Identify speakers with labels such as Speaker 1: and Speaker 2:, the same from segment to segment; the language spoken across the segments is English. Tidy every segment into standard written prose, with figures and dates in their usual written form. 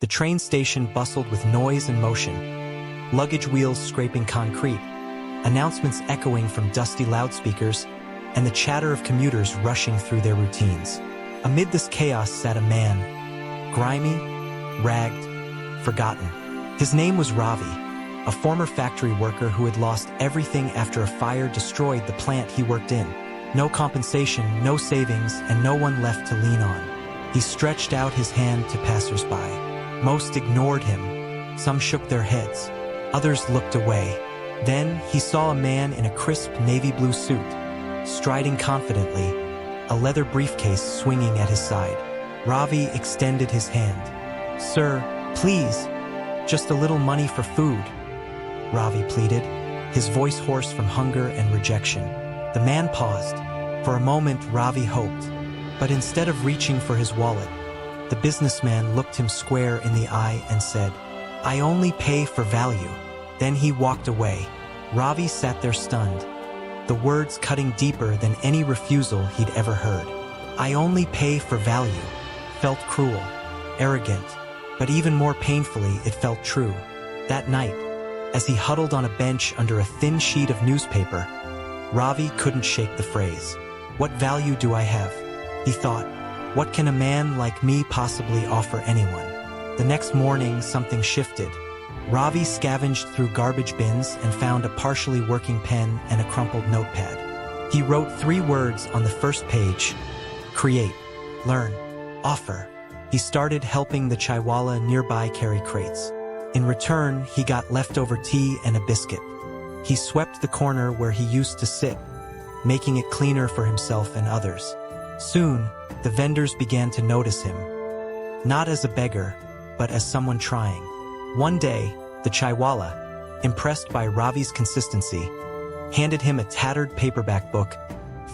Speaker 1: The train station bustled with noise and motion, luggage wheels scraping concrete, announcements echoing from dusty loudspeakers, and the chatter of commuters rushing through their routines. Amid this chaos sat a man, grimy, ragged, forgotten. His name was Ravi, a former factory worker who had lost everything after a fire destroyed the plant he worked in. No compensation, no savings, and no one left to lean on. He stretched out his hand to passersby. Most ignored him. Some shook their heads. Others looked away. Then he saw a man in a crisp navy blue suit, striding confidently, a leather briefcase swinging at his side. Ravi extended his hand. "Sir, please, just a little money for food," Ravi pleaded, his voice hoarse from hunger and rejection. The man paused. For a moment, Ravi hoped, but instead of reaching for his wallet, the businessman looked him square in the eye and said, "I only pay for value." Then he walked away. Ravi sat there stunned, the words cutting deeper than any refusal he'd ever heard. "I only pay for value" felt cruel, arrogant, but even more painfully it felt true. That night, as he huddled on a bench under a thin sheet of newspaper, Ravi couldn't shake the phrase. "What value do I have?" he thought. "What can a man like me possibly offer anyone?" The next morning, something shifted. Ravi scavenged through garbage bins and found a partially working pen and a crumpled notepad. He wrote 3 words on the first page: create, learn, offer. He started helping the chaiwala nearby carry crates. In return, he got leftover tea and a biscuit. He swept the corner where he used to sit, making it cleaner for himself and others. Soon, the vendors began to notice him, not as a beggar, but as someone trying. One day, the chaiwala, impressed by Ravi's consistency, handed him a tattered paperback book,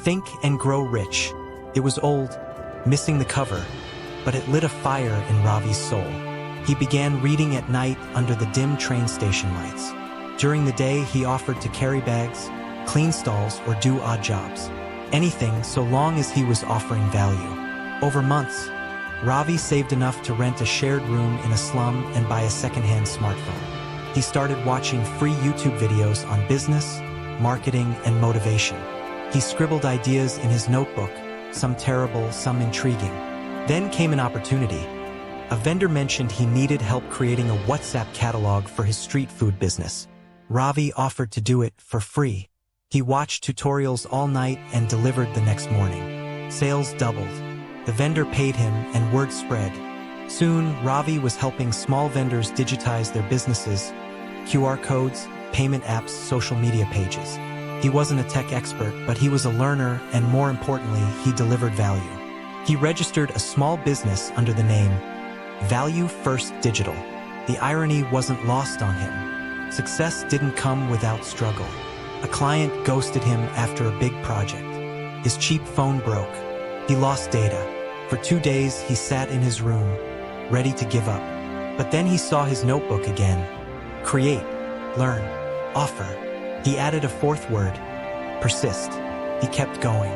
Speaker 1: Think and Grow Rich. It was old, missing the cover, but it lit a fire in Ravi's soul. He began reading at night under the dim train station lights. During the day, he offered to carry bags, clean stalls, or do odd jobs. Anything so long as he was offering value. Over months, Ravi saved enough to rent a shared room in a slum and buy a second-hand smartphone. He started watching free YouTube videos on business, marketing, and motivation. He scribbled ideas in his notebook, some terrible, some intriguing. Then came an opportunity. A vendor mentioned he needed help creating a WhatsApp catalog for his street food business. Ravi offered to do it for free. He watched tutorials all night and delivered the next morning. Sales doubled. The vendor paid him and word spread. Soon, Ravi was helping small vendors digitize their businesses, QR codes, payment apps, social media pages. He wasn't a tech expert, but he was a learner, and more importantly, he delivered value. He registered a small business under the name Value First Digital. The irony wasn't lost on him. Success didn't come without struggle. A client ghosted him after a big project. His cheap phone broke. He lost data. For 2 days, he sat in his room, ready to give up. But then he saw his notebook again. Create, learn, offer. He added a 4th word: persist. He kept going.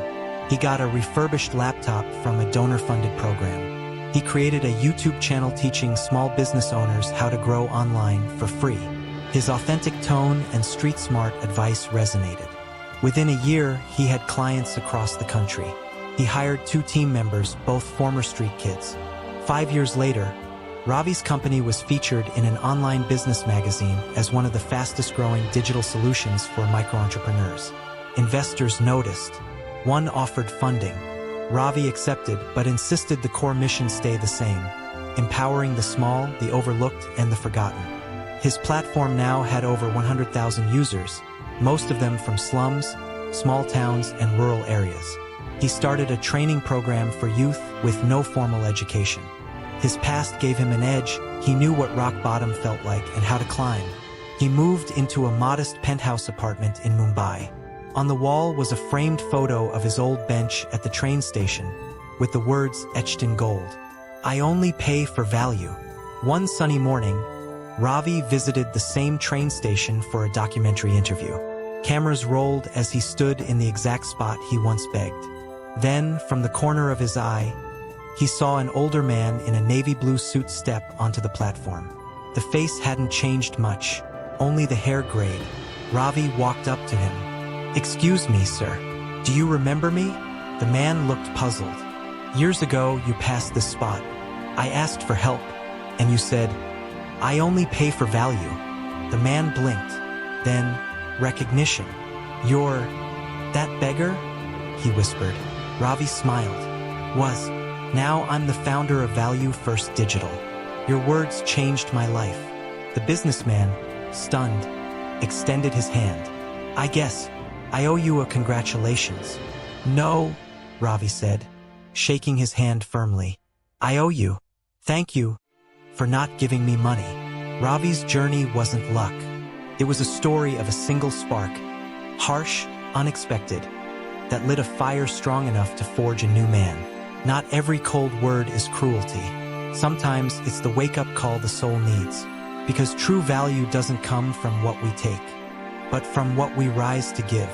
Speaker 1: He got a refurbished laptop from a donor-funded program. He created a YouTube channel teaching small business owners how to grow online for free. His authentic tone and street-smart advice resonated. Within a year, he had clients across the country. He hired 2 team members, both former street kids. 5 years later, Ravi's company was featured in an online business magazine as one of the fastest-growing digital solutions for micro-entrepreneurs. Investors noticed. One offered funding. Ravi accepted, but insisted the core mission stay the same: empowering the small, the overlooked, and the forgotten. His platform now had over 100,000 users, most of them from slums, small towns, and rural areas. He started a training program for youth with no formal education. His past gave him an edge. He knew what rock bottom felt like and how to climb. He moved into a modest penthouse apartment in Mumbai. On the wall was a framed photo of his old bench at the train station, with the words etched in gold: "I only pay for value." One sunny morning, Ravi visited the same train station for a documentary interview. Cameras rolled as he stood in the exact spot he once begged. Then, from the corner of his eye, He saw an older man in a navy blue suit step onto the platform. The face hadn't changed much, only the hair grayed. Ravi walked up to him. "Excuse me, sir. Do you remember me?" The man looked puzzled. "Years ago, you passed this spot. I asked for help, and you said, 'I only pay for value.'" The man blinked. Then, recognition. "You're that beggar?" he whispered. Ravi smiled. "Was. Now I'm the founder of Value First Digital. Your words changed my life." The businessman, stunned, extended his hand. "I guess I owe you a congratulations." "No," Ravi said, shaking his hand firmly. "I owe you. Thank you for not giving me money." Ravi's journey wasn't luck. It was a story of a single spark, harsh, unexpected, that lit a fire strong enough to forge a new man. Not every cold word is cruelty. Sometimes it's the wake-up call the soul needs, because true value doesn't come from what we take, but from what we rise to give.